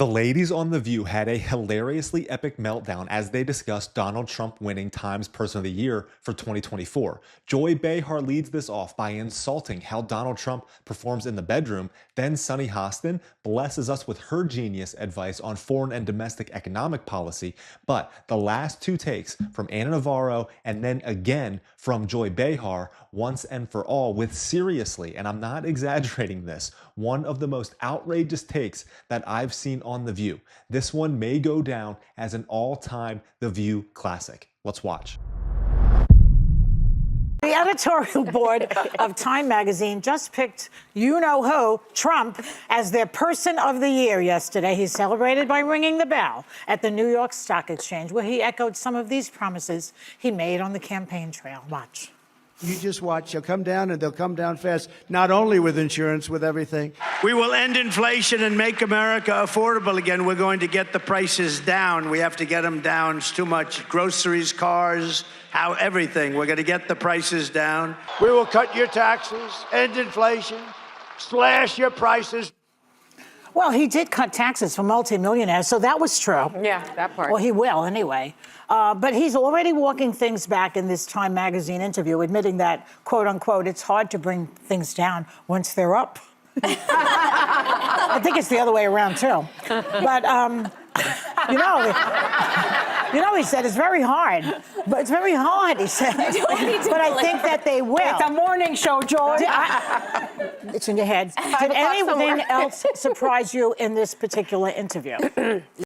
The ladies on The View had a hilariously epic meltdown as they discussed Donald Trump winning Times Person of the Year for 2024. Joy Behar leads this off by insulting how Donald Trump performs in the bedroom. Then Sunny Hostin blesses us with her genius advice on foreign and domestic economic policy. But the last two takes from Ana Navarro and then again from Joy Behar, once and for all, with seriously, and I'm not exaggerating this, one of the most outrageous takes that I've seen on The View. This one may go down as an all-time The View classic. Let's watch. The editorial board of Time magazine just picked you-know-who, Trump, as their Person of the Year yesterday. He celebrated by ringing the bell at the New York Stock Exchange, where he echoed some of these promises he made on the campaign trail. Watch. You just watch. They'll come down, and they'll come down fast, not only with insurance, with everything. We will end inflation and make America affordable again. We're going to get the prices down. We have to get them down. It's too much. Groceries, cars, everything. We're going to get the prices down. We will cut your taxes, end inflation, slash your prices. Well, he did cut taxes for multimillionaires, so that was true. Yeah, that part. Well, he will anyway. But he's already walking things back in this Time magazine interview, admitting that, quote unquote, it's hard to bring things down once they're up. I think it's the other way around, too. But, he said it's very hard. But it's very hard, he said. But I think that they will. It's a morning show, George. It's in your head. Did anything else surprise you in this particular interview?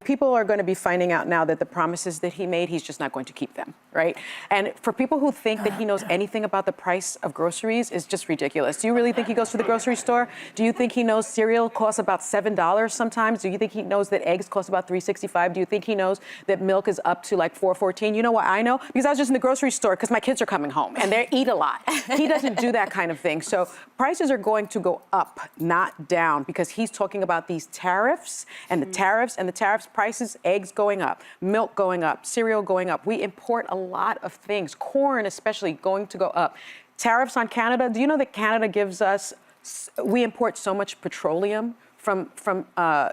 People are going to be finding out now that the promises that he made, he's just not going to keep them, right? And for people who think that he knows anything about the price of groceries is just ridiculous. Do you really think he goes to the grocery store? Do you think he knows cereal costs about $7 sometimes? Do you think he knows that eggs cost about $3.65? Do you think he knows that milk is up to like $4.14? You know what I know? Because I was just in the grocery store because my kids are coming home and they eat a lot. He doesn't do that kind of thing. So prices are going to go up, not down, because he's talking about these tariffs and the tariffs prices, eggs going up, milk going up, cereal going up. We import a lot of things, corn especially going to go up. Tariffs on Canada. Do you know that Canada gives us, we import so much petroleum from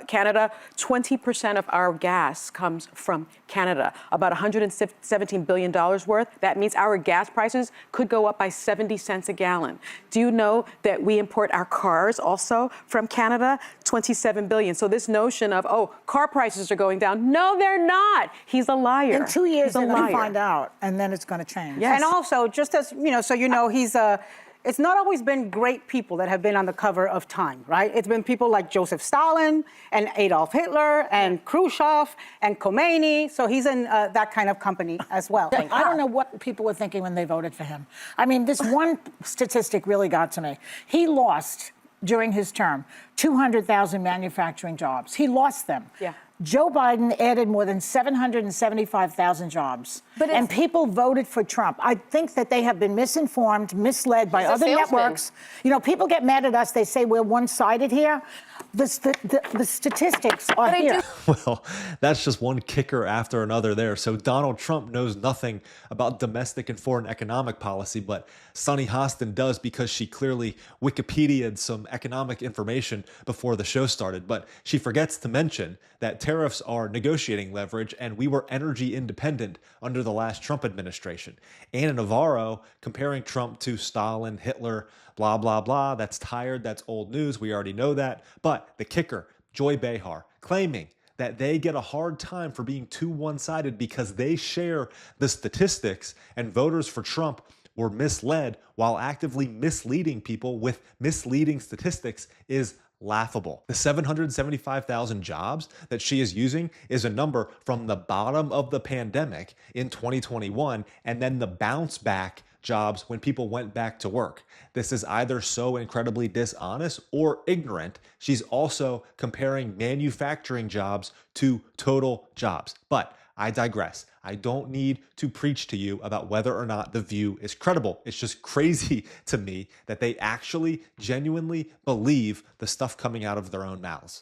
Canada? 20% of our gas comes from Canada, about $117 billion worth. That means our gas prices could go up by 70 cents a gallon. Do you know that we import our cars also from Canada? 27 billion. So this notion of, oh, car prices are going down. No, they're not. He's a liar. In 2 years, they're going to find out, and then it's going to change. Yes. And also, just as, he's it's not always been great people that have been on the cover of Time, right? It's been people like Joseph Stalin and Adolf Hitler and Khrushchev and Khomeini. So he's in that kind of company as well. I don't know what people were thinking when they voted for him. I mean, this one statistic really got to me. He lost, during his term, 200,000 manufacturing jobs. He lost them. Yeah. Joe Biden added more than 775,000 jobs. And people voted for Trump. I think that they have been misinformed, misled by other networks. People get mad at us. They say we're one-sided here. The statistics are here. Well, that's just one kicker after another there. So Donald Trump knows nothing about domestic and foreign economic policy, but Sunny Hostin does, because she clearly Wikipedia'd some economic information before the show started. But she forgets to mention that tariffs are negotiating leverage, and we were energy independent under the last Trump administration. Ana Navarro comparing Trump to Stalin, Hitler, blah, blah, blah. That's tired. That's old news. We already know that. But the kicker, Joy Behar, claiming that they get a hard time for being too one-sided because they share the statistics, and voters for Trump were misled while actively misleading people with misleading statistics, is laughable. The 775,000 jobs that she is using is a number from the bottom of the pandemic in 2021, and then the bounce back jobs when people went back to work. This is either so incredibly dishonest or ignorant. She's also comparing manufacturing jobs to total jobs. But I digress. I don't need to preach to you about whether or not The View is credible. It's just crazy to me that they actually genuinely believe the stuff coming out of their own mouths.